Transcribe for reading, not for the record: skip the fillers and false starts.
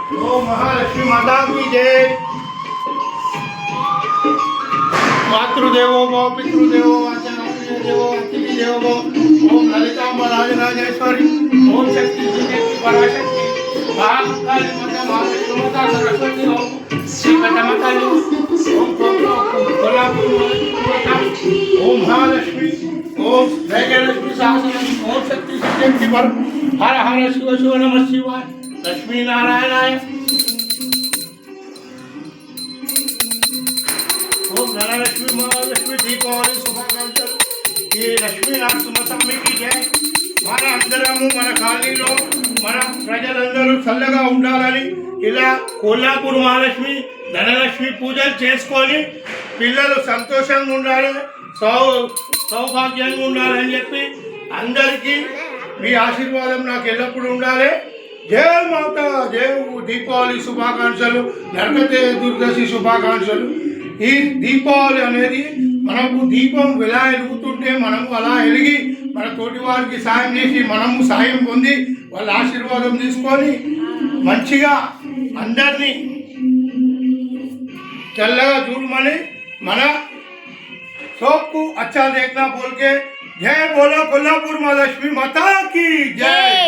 ओम महालक्ष्मी माता की जय। मातृदेवो भव, पितृदेवो आचार्य देवो, अतिथि देवो भव। ओम ललितांबा राजराजेश्वरी, ओम शक्ति की पराशक्ति, महाकाली माता, महालक्ष्मी माता, सरस्वती ओम श्री माता, ओम कोल्हापुर माता, ओम महालक्ष्मी, ओम भाग्यलक्ष्मी सहस्रनाम, ओम शक्ति शक्ति पर हर हर शिव शिव नमः शिवाय, लक्ष्मी नारायणाय। ओम धनलक्ष्मी महालक्ष्मी दीपावली శుభాకాంక్షలు। ఈ లక్ష్మీ నరసింహస్వామికి జై। మన అందరము మన కాలనీలో మన ప్రజలందరూ చల్లగా ఉండాలని ఇలా కొల్లాపూర్ మహాలక్ష్మి ధనలక్ష్మి పూజలు చేసుకొని పిల్లలు సంతోషంగా ఉండాలి, సౌభాగ్యంగా ఉండాలని చెప్పి అందరికీ మీ ఆశీర్వాదం నాకు ఎల్లప్పుడూ ఉండాలి। జై మాతా, జై దీపావళి శుభాకాంక్షలు, నరక చతుర్దశి శుభాకాంక్షలు। ఈ దీపావళి అనేది మనకు దీపం ఎలా ఎలుగుతుంటే మనము అలా ఎలిగి మన తోటి వారికి సాయం చేసి మనము సాయం పొంది వాళ్ళ ఆశీర్వాదం తీసుకొని మంచిగా అందరినీ చల్లగా చూడమని మన सबको अच्छा देखना बोल के जय बोलो कोल्हापुर महालक्ष्मी माता की जय।